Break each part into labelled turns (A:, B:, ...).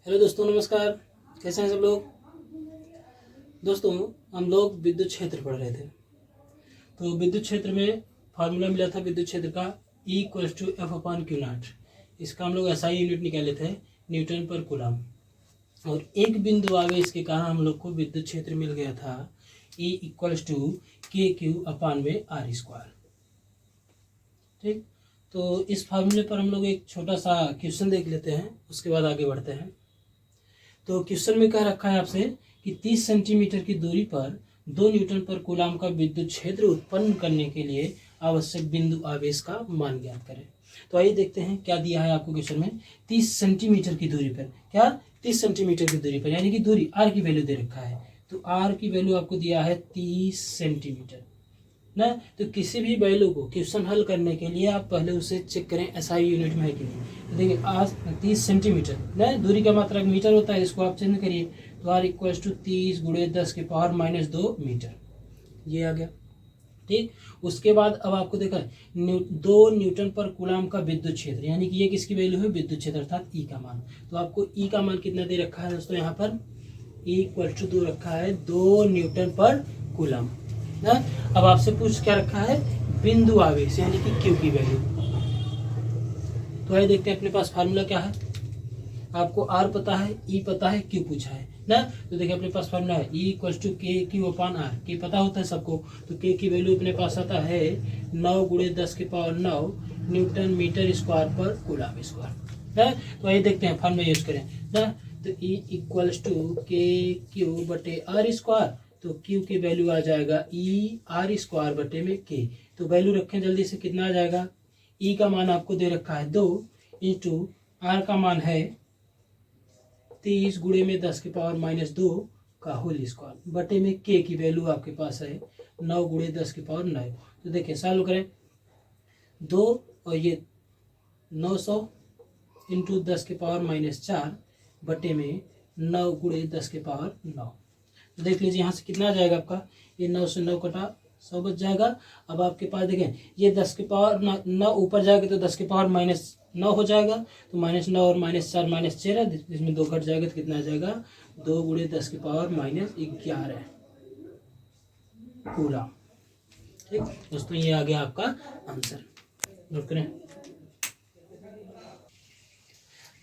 A: Hello दोस्तों, नमस्कार। कैसे हैं सब लोग। दोस्तों, हम लोग विद्युत क्षेत्र पढ़ रहे थे। तो विद्युत क्षेत्र में फार्मूला मिला था विद्युत क्षेत्र का E=F/Q0। इसका हम लोग SI यूनिट निकाले थे, न्यूटन पर कूलम। और एक बिंदु आवेश के कारण हम लोग को विद्युत क्षेत्र मिल गया था E=KQ/R²। ठीक। तो इस फार्मूले पर हम लोग एक छोटा सा क्वेश्चन देख लेते हैं, उसके बाद आगे बढ़ते हैं। तो क्वेश्चन में कह रखा है आपसे कि 30 सेंटीमीटर की दूरी पर 2 न्यूटन पर कूलम का विद्युत क्षेत्र उत्पन्न करने के लिए आवश्यक बिंदु आवेश का मान ज्ञात करें। तो आइए देखते हैं क्या दिया है आपको क्वेश्चन में। 30 सेंटीमीटर की दूरी पर, क्या 30 सेंटीमीटर की दूरी पर, यानी कि दूरी आर की वैल्यू दे रखा है। तो आर की वैल्यू आपको दिया है 30 सेंटीमीटर ना। तो किसी भी वैल्यू को क्वेश्चन हल करने के लिए आप पहले उसे चेक करें एसआई यूनिट में है कि नहीं। तो देखिए आज 30 सेंटीमीटर ना, दूरी का मात्रा मीटर होता है, इसको आप चेंज करिए तो R = 30 × 10⁻⁻2 मीटर, ये आ गया। ठीक। उसके बाद अब आपको देखा है 2 न्यूटन पर कूलम का विद्युत क्षेत्र, यानी कि ये किसकी वैल्यू है, विद्युत क्षेत्र अर्थात ई का मान। तो आपको ई का मान कितना दे रखा है दोस्तों, यहाँ पर E= रखा है 2 न्यूटन पर कूलम ना। अब आपसे पूछ क्या रखा है, बिंदु आवेश यानी कि Q की वैल्यू। तो आइए देखते हैं अपने पास फार्मूला क्या है। आपको R पता है, E पता है, Q पूछा है ना। तो देखिए अपने पास फार्मूला है E=KQ/R। K पता होता है सबको, तो K की वैल्यू अपने पास आता है 9 × 10⁻9 न्यूटन मीटर स्क्वायर पर कूलम स्क्वायर ना। तो आइए देखते हैं फार्मूला यूज करें ना। तो E=KQ/R²। तो Q की वैल्यू आ जाएगा E/R²/K। तो वैल्यू रखें जल्दी से, कितना आ जाएगा। E का मान आपको दे रखा है 2 × R का मान है 30 × 10⁻⁻2 का होल स्क्वायर बटे में K की वैल्यू आपके पास है 9 × 10⁻9। तो देखिए सॉल्व करें, 2 और ये 900 × 10⁻⁻4 बटे में 9 × 10⁻9। तो देख लीजिए यहाँ से कितना आ जाएगा आपका, ये 9 से 9 कटा 100 बच जाएगा। अब आपके पास देखें ये 10⁻9 ऊपर जाएगा तो 10⁻⁻9 हो जाएगा। तो -9 और -4 -13, इसमें 2 घट जाएगा तो कितना आ जाएगा, 2 × 10⁻11 कूलम। ठीक दोस्तों, ये आ गया आपका आंसर। नोट करें।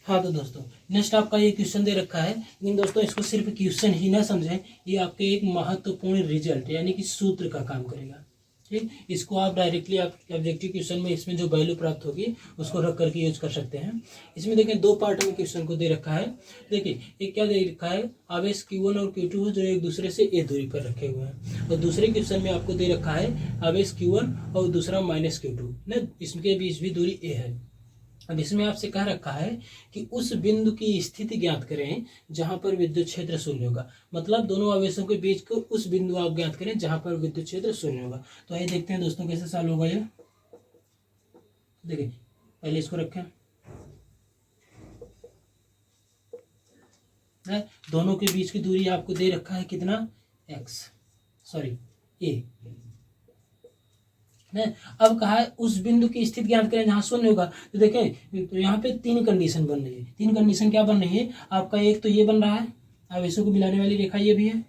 A: हाँ तो दोस्तों नेक्स्ट आपका ये क्वेश्चन दे रखा है, लेकिन दोस्तों इसको सिर्फ क्वेश्चन ही ना समझें, ये आपके एक महत्वपूर्ण रिजल्ट यानी कि सूत्र का काम करेगा। ठीक, इसको आप डायरेक्टली आप ऑब्जेक्टिव क्वेश्चन में इसमें जो वैल्यू प्राप्त होगी उसको रख करके यूज कर सकते हैं। इसमें देखिए 2 पार्ट में क्वेश्चन को दे रखा है। देखिए एक क्या दे रखा है, आवेश Q1 और Q2 जो एक दूसरे से a दूरी पर रखे हुए हैं। और दूसरे क्वेश्चन में आपको दे रखा है आवेश Q1 और दूसरा -Q2 ना, इसके बीच भी दूरी a है। अब इसमें आपसे कह रखा है कि उस बिंदु की स्थिति ज्ञात करें जहां पर विद्युत क्षेत्र शून्य होगा। मतलब दोनों आवेशों के बीच को उस बिंदु आप ज्ञात करें जहां पर विद्युत क्षेत्र शून्य होगा। तो आइए देखते हैं दोस्तों कैसे सॉल्व होगा ये। देखिए पहले इसको रखें, दोनों के बीच की दूरी आपको दे रखा है कितना, a। अब कहा है उस बिंदु की स्थिति ज्ञात करें जहां शून्य होगा। तो देखें तो यहाँ पे 3 कंडीशन बन रही है। 3 कंडीशन क्या बन रही है आपका, एक तो ये बन रहा है आवेशों को मिलाने वाली रेखा ये भी है,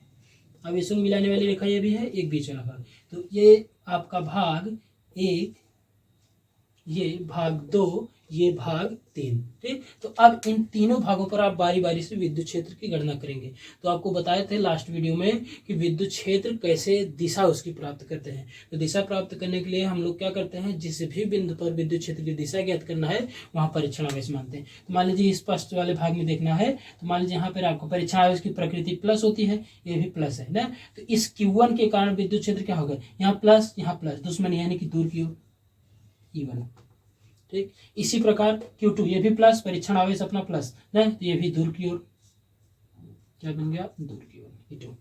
A: आवेशों को मिलाने वाली रेखा ये भी है, एक बीच वाला भाग। तो ये आपका भाग 1, ये भाग 2, ये भाग 3। ठीक, तो अब इन तीनों भागों पर आप बारी बारी से विद्युत क्षेत्र की गणना करेंगे। तो आपको बताए थे लास्ट वीडियो में कि विद्युत क्षेत्र कैसे दिशा उसकी प्राप्त करते हैं। तो दिशा प्राप्त करने के लिए हम लोग क्या करते हैं, जिस भी बिंदु पर विद्युत क्षेत्र की दिशा ज्ञात करना है वहां परीक्षण आवेश मानते हैं। तो मान लीजिए स्पष्ट वाले भाग में देखना है, तो मान लीजिए यहाँ पर आपको परीक्षण आवेश की प्रकृति प्लस होती है, ये भी प्लस है ना। तो इस Q1 के कारण विद्युत क्षेत्र क्या होगा, यहाँ प्लस यहाँ प्लस, दुश्मनी यानी कि दूर की ओर E1। ठीक, इसी प्रकार Q2 ये भी प्लस, परीक्षण आवेश अपना प्लस ना, तो ये भी दूर की ओर, क्या बन गया, दूर की ओर E2।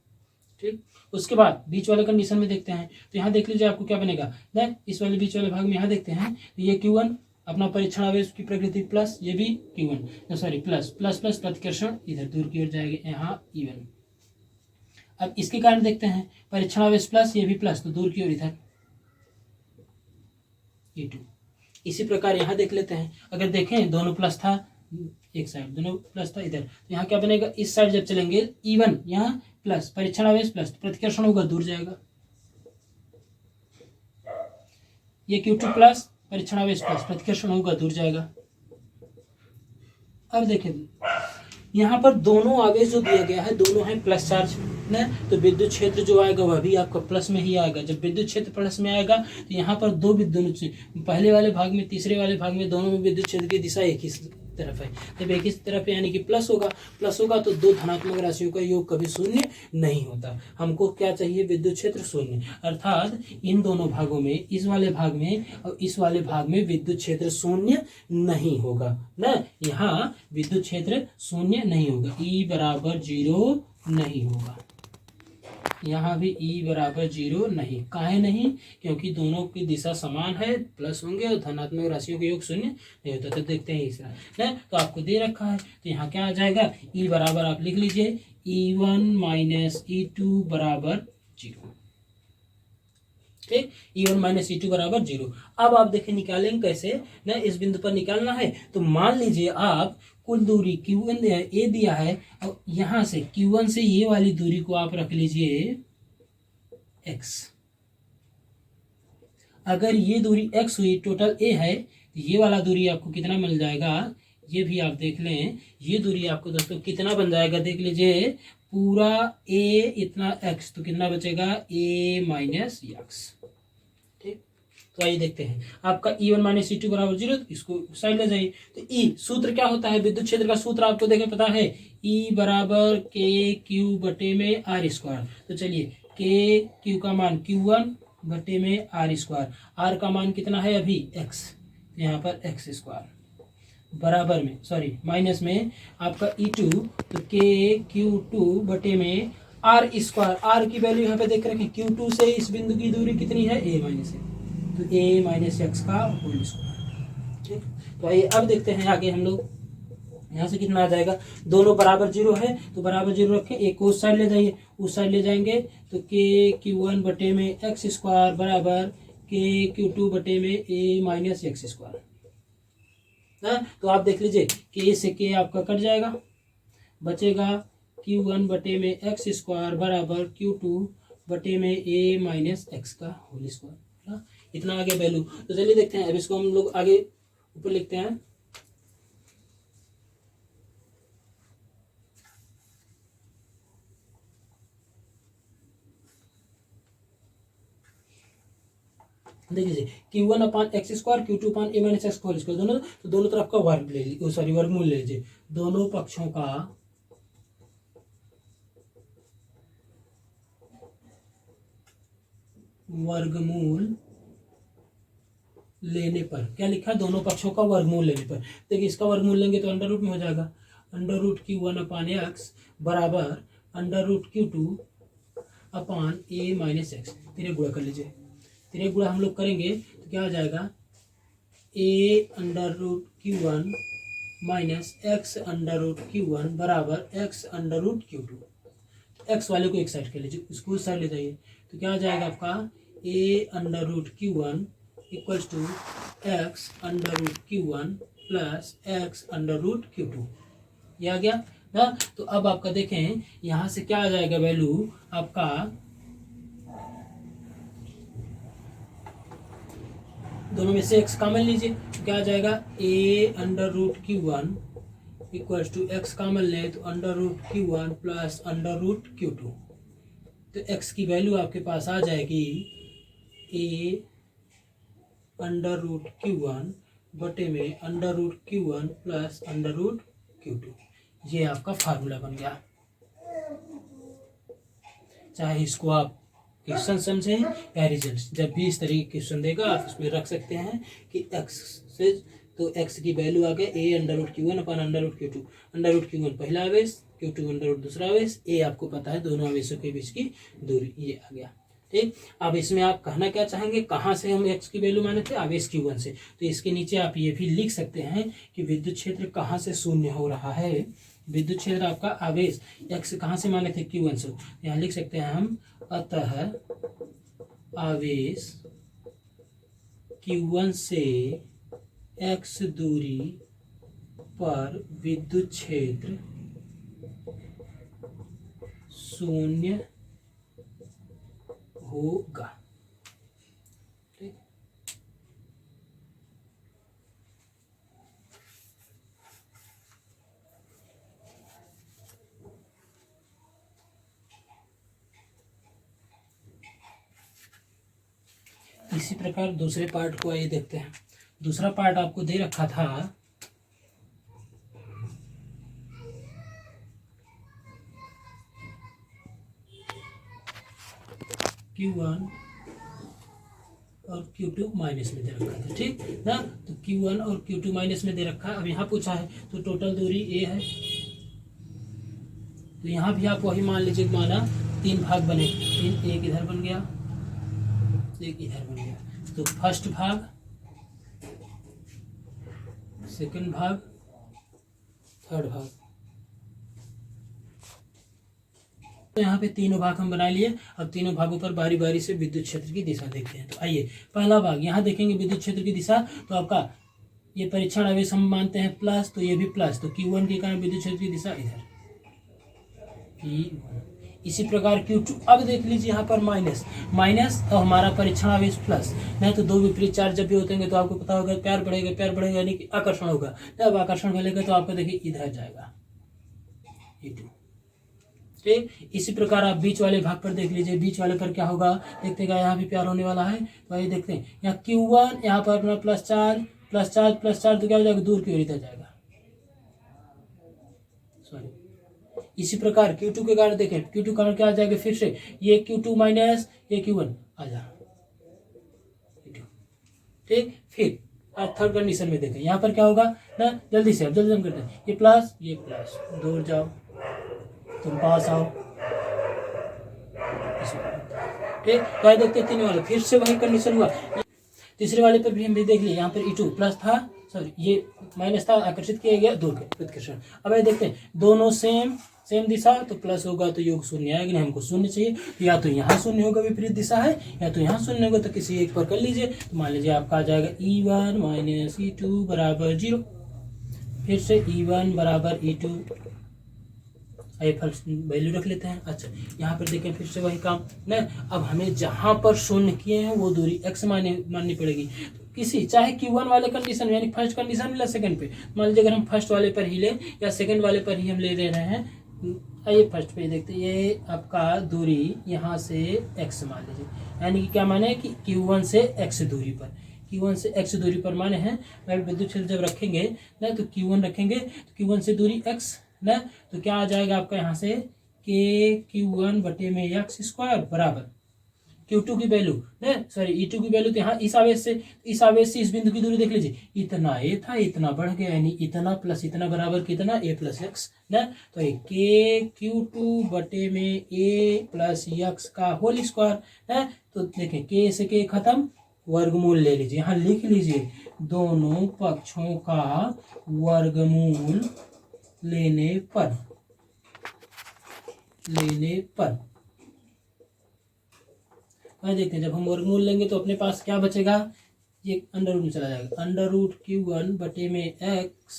A: ठीक, उसके बाद बीच वाले कंडीशन में देखते हैं। तो यहाँ देख लीजिए आपको क्या बनेगा ना, इस वाले बीच वाले भाग में यहाँ देखते हैं तो ये Q1 अपना परीक्षण आवेश की प्रकृति प्लस, ये भी Q1 sorry plus plus plus प्रतिकर्षण इधर दूर की ओर जाएगा, यहाँ E1। अब इसके कारण देखते हैं परीक्षण आवेश प्लस, ये भी प्लस, तो दूर की ओर इधर E2। इसी प्रकार यहाँ देख लेते हैं, अगर देखें दोनों प्लस था, एक साइड, दोनों प्लस था इधर, तो यहाँ क्या बनेगा, इस साइड जब चलेंगे E1 यहाँ प्लस, परीक्षण आवेश प्लस, प्रतिकर्षण होगा दूर जाएगा, ये Q2 प्लस, परीक्षण आवेश प्लस, प्रतिकर्षण होगा दूर जाएगा। अब देखिए यहाँ पर दोनों आवेश जो दिया गया है दोनों है प्लस चार्ज ना, तो विद्युत क्षेत्र जो आएगा वह भी आपका प्लस में ही आएगा। जब विद्युत क्षेत्र प्लस में आएगा तो यहाँ पर दो विद्युत, पहले वाले भाग में तीसरे वाले भाग में दोनों में विद्युत क्षेत्र की दिशा एक ही तरफ है, जब एक ही तरफ है यानी कि प्लस होगा तो दो धनात्मक राशियों का योग कभी शून्य नहीं होता। हमको क्या चाहिए, विद्युत क्षेत्र शून्य, अर्थात इन दोनों भागों में, इस वाले भाग में और इस वाले भाग में विद्युत क्षेत्र शून्य नहीं होगा ना, यहाँ विद्युत क्षेत्र शून्य नहीं होगा, E बराबर 0 नहीं होगा, यहाँ भी E बराबर 0 नहीं, काहे नहीं, क्योंकि दोनों की दिशा समान है, प्लस होंगे और धनात्मक राशियों का योग शून्य नहीं होता। तो देखते हैं इसका ना, तो आपको दे रखा है तो यहाँ क्या आ जाएगा, E बराबर आप लिख लीजिए E1 माइनस E2 बराबर 0, ठीक, E1 माइनस E2 बराबर 0। अब आप देखें निकालेंगे कैसे ना, इस बिंदु पर निकालना है, तो मान लीजिए आप कुल दूरी Q1 ए दिया है और यहाँ से Q1 से ये वाली दूरी को आप रख लीजिए x, अगर ये दूरी x हुई, टोटल a है, तो ये वाला दूरी आपको कितना मिल जाएगा, ये भी आप देख लें, ये दूरी आपको दोस्तों कितना बन जाएगा, देख लीजिए पूरा a इतना x, तो कितना बचेगा a माइनस x, ठीक। तो आइए देखते हैं, आपका E1 माइनस E2 बराबर 0, इसको साइड ले जाइए। तो E सूत्र क्या होता है, विद्युत क्षेत्र का सूत्र आपको देखें पता है, E बराबर KQ बटे में R स्क्वायर। तो चलिए KQ का मान Q1 बटे में R स्क्वायर, R का मान कितना है अभी x, यहाँ पर x स्क्वायर बराबर में, सॉरी माइनस में आपका E2, तो KQ2 बटे में R स्क्वायर, R की वैल्यू यहाँ पे देख रखें, Q2 से इस बिंदु की दूरी कितनी है a माइनस है, तो a माइनस एक्स का होल स्क्वायर, ठीक। तो आइए अब देखते हैं आगे हम लोग, यहाँ से कितना आ जाएगा, दोनों बराबर 0 है तो बराबर 0 रखें, एक को उस साइड ले जाइए, उस साइड ले जाएंगे तो KQ1 बटे में एक्स स्क्वायर बराबर KQ2 बटे में a माइनस एक्स स्क्वायर, तो आप देख लीजिए k से k आपका कट जाएगा, बचेगा Q1 बटे में एक्स स्क्वायर बराबर Q2 बटे में a माइनस एक्स का होल स्क्वायर, इतना आगे वैल्यू। तो चलिए देखते हैं, अब इसको हम लोग आगे ऊपर लिखते हैं, देख लीजिए Q1 upon x square, Q2 upon a minus x whole square, दोनों तो दोनों तरफ का वर्ग ले लीजिए, सॉरी वर्गमूल ले लीजिए, दोनों पक्षों का वर्गमूल लेने पर, क्या लिखा, दोनों पक्षों का वर्गमूल लेने पर, देखिए इसका वर्गमूल लेंगे तो अंडर रूट में हो जाएगा, under root Q1 upon x बराबर under root Q2 upon a minus x, तिरे गुणा कर लीजिए, तिरे गुणा हम लोग करेंगे तो क्या आ जाएगा, a under root Q1 minus x under root Q1 बराबर x under root Q2, x वाले को एक साइड कर लीजिए, उसको उस साइड ले जाइए, तो क्या आ जाएगा आपका a under root Q1 equals to x under root Q1 plus x under root Q2, ये आ गया ना। तो अब आपका देखें यहाँ से क्या आ जाएगा वैल्यू आपका, दोनों में से x कॉमन लीजिए, तो क्या आ जाएगा a under root Q1 equals to x common ले तो under root Q1 plus under root Q2, तो x की वैल्यू आपके पास आ जाएगी a अंडर रूट Q1 बटे में under root Q1 plus under root Q2, ये आपका फार्मूला बन गया। चाहे इसको आप क्वेश्चन समझें या रिजल्ट, जब भी इस तरीके क्वेश्चन देगा आप उसमें रख सकते हैं कि x से, तो x की वैल्यू आ गया a अंडर रूट Q1 अपन under root Q2, under root Q1 पहला आवेश, Q2 अंडर रूट दूसरा आवेश, a आपको पता है दोनों आवेशों के बीच की दूरी, ये आ गया, ठीक। अब इसमें आप कहना क्या चाहेंगे, कहाँ से हम x की वैल्यू माने थे, आवेश Q1 से, तो इसके नीचे आप ये भी लिख सकते हैं कि विद्युत क्षेत्र कहाँ से शून्य हो रहा है, विद्युत क्षेत्र आपका आवेश x कहाँ से माने थे, Q1 से, यहाँ लिख सकते हैं हम, अतः आवेश Q1 से x दूरी पर विद्युत क्षेत्र 0 होगा। ठीक, इसी प्रकार दूसरे पार्ट को आइए देखते हैं। दूसरा पार्ट आपको दे रखा था Q1 और Q2 माइनस में दे रखा था, ठीक ना। तो Q1 और Q2 माइनस में दे रखा है। अब यहाँ पूछा है तो टोटल दूरी A है, तो यहाँ भी आप वही मान लीजिए, माना 3 भाग बने, 3, एक इधर बन गया, एक इधर बन गया। तो फर्स्ट भाग, सेकंड भाग, थर्ड भाग, तो यहाँ पे तीनों भाग हम बना लिए। अब तीनों भागों पर बारी बारी से विद्युत क्षेत्र की दिशा देखते हैं। तो आइए, पहला भाग यहाँ देखेंगे विद्युत क्षेत्र की दिशा। तो आपका ये परीक्षण आवेश हम मानते हैं प्लस, तो ये भी प्लस, तो Q1 के कारण विद्युत क्षेत्र की दिशा इधर P1। इसी प्रकार Q2, अब देख लीजिए यहाँ पर माइनस माइनस और हमारा परीक्षण आवेश प्लस। नहीं तो दो विपरीत चार्ज जब भी होते हैं तो आपको पता होगा प्यार बढ़ेगा यानी कि आकर्षण होगा। जब आकर्षण बढ़ेगा तो आपको देखिए इधर जाएगा E2। ठीक, इसी प्रकार आप बीच वाले भाग पर देख लीजिए, बीच वाले पर क्या होगा देखते हैं, यहाँ भी प्यार होने वाला है। तो आइए देखते हैं, यहाँ Q1 यहाँ पर अपना प्लस चार्ज तो क्या हो जाएगा, दूर की ओर इधर जाएगा, सॉरी। इसी प्रकार Q2 के कारण देखें, Q2 के कारण क्या आ जाएगा, फिर से ये Q2 माइनस ये Q1 आ जा, ठीक। फिर थर्ड कंडीशन में देखें, यहाँ पर क्या होगा ना, जल्दी से जल्दी हम करते हैं, ये प्लस दूर जाओ, तुम पास आओ, ठीक। तो देखते हैं तीन वाले, फिर से वही कंडीशन हुआ। तीसरे वाले पर भी हम भी देख लिए, यहाँ पर E2 प्लस था, सॉरी ये माइनस था, आकर्षित किया गया, दूर के उत्कर्षण। अब ये देखते हैं दोनों सेम दिशा, तो प्लस होगा तो योग शून्य आएगा, नहीं हमको शून्य चाहिए, तो या तो यहाँ शून्य होगा, विपरीत दिशा है, या तो यहाँ शून्य होगा, तो किसी एक पर कर लीजिए। तो मान लीजिए आपका आ जाएगा E1 माइनस E2 बराबर 0। फिर से E1 बराबर E2, आइए फर्स्ट वैल्यू रख लेते हैं। अच्छा, यहाँ पर देखें फिर से वही काम ना। अब हमें जहाँ पर शून्य किए हैं वो दूरी x माननी पड़ेगी। तो किसी चाहे Q1 वाले कंडीशन यानी फर्स्ट कंडीशन मिला सेकंड पे, मान लीजिए अगर हम फर्स्ट वाले पर ही ले या सेकंड वाले पर ही हम ले रहे हैं। आइए फर्स्ट पे देखते हैं, ये आपका दूरी यहाँ से x मान लीजिए, यानी कि क्या माने कि Q1 से x दूरी पर, Q1 से x दूरी पर माने हैं। विद्युत क्षेत्र जब रखेंगे ना तो Q1 रखेंगे, तो Q1 से दूरी x ना, तो क्या आ जाएगा आपका यहाँ से Q1 बटे में x स्क्वायर बराबर Q2 की वैल्यू ना, सॉरी E2 की वैल्यू। तो यहाँ इस आवेश से इस बिंदु की दूरी देख लीजिए, इतना a था, इतना बढ़ गया, यानी इतना प्लस इतना बराबर कितना a प्लस x ना। तो ये Q2 बटे में a प्लस x का होल स्क्वायर है। तो देखें k से k खत्म, वर्गमूल ले लीजिए, यहाँ लिख लीजिए दोनों पक्षों का वर्गमूल लेने पर देखते हैं, जब हम वर्गमूल लेंगे तो अपने पास क्या बचेगा, ये अंडर रूट में चला जाएगा, अंडर रूट Q1 बटे में x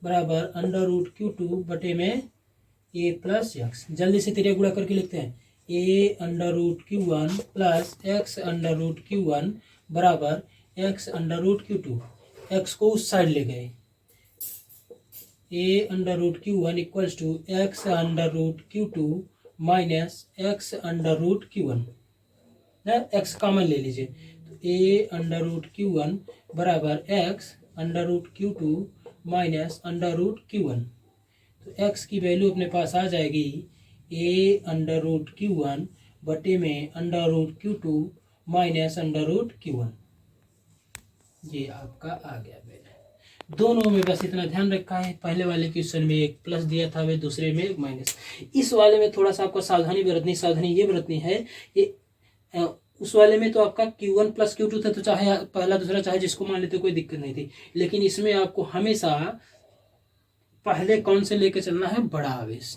A: बराबर अंडर रूट Q2 बटे में a प्लस x। जल्दी से तिरिया गुणा करके लिखते हैं, a under root Q1 plus x under root Q1 बराबर x under root Q2। x को उस साइड ले गए, a under root Q1 equals to x under root Q2 minus x under root Q1 ना, x कॉमन ले लीजिए, तो a under root Q1 बराबर x under root Q2 minus under root Q1। तो x की value अपने पास आ जाएगी a under root Q1 बटे में under root Q2 minus under root Q1। ये आपका आ गया वैल्यू। दोनों में बस इतना ध्यान रखा है, पहले वाले क्वेश्चन में एक प्लस दिया था, वे दूसरे में एक माइनस। इस वाले में थोड़ा सा आपको सावधानी ये बरतनी है, ये उस वाले में तो आपका Q1 प्लस Q2 था, तो चाहे पहला दूसरा चाहे जिसको मान लेते कोई दिक्कत नहीं थी। लेकिन इसमें आपको हमेशा पहले कौन से लेके चलना है, बड़ा आवेश।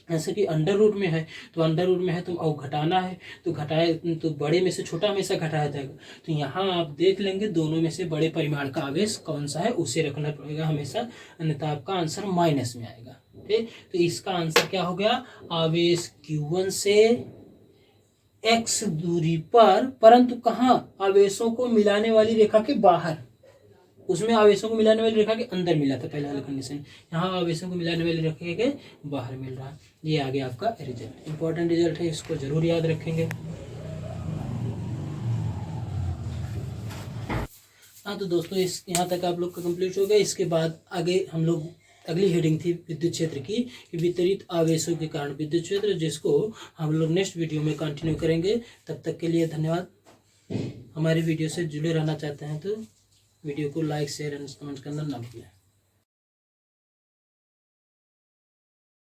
A: जैसे कि अंडर रूट में है, तो अंडर रूट में है तो और घटाना है, तो घटाए तो बड़े में से छोटा हमेशा घटाया जाएगा। तो यहाँ आप देख लेंगे दोनों में से बड़े परिमाण का आवेश कौन सा है उसे रखना पड़ेगा हमेशा, अन्यथा आपका आंसर माइनस में आएगा। ठीक, तो इसका आंसर क्या हो गया, आवेश Q1 से x दूरी पर, परंतु कहाँ, आवेशों को मिलाने वाली रेखा के बाहर, उसमें आवेशों को मिलाने वाली रेखा के अंदर मिला था पहले वाला कंडीशन, यहाँ आवेशों को मिलाने वाली रेखा के बाहर मिल रहा है। ये आ गया आपका रिजल्ट, इंपॉर्टेंट रिजल्ट है, इसको जरूर याद रखेंगे। हाँ तो दोस्तों इस यहाँ तक आप लोग का कंप्लीट हो गया। इसके बाद आगे हम लोग अगली हेडिंग थी विद्युत क्षेत्र की, वितरित आवेशों के कारण विद्युत क्षेत्र, जिसको हम लोग नेक्स्ट वीडियो में कंटिन्यू करेंगे। तब तक के लिए धन्यवाद। हमारे वीडियो से जुड़े रहना चाहते हैं तो वीडियो को लाइक शेयर एंड कमेंट करना ना भूलें।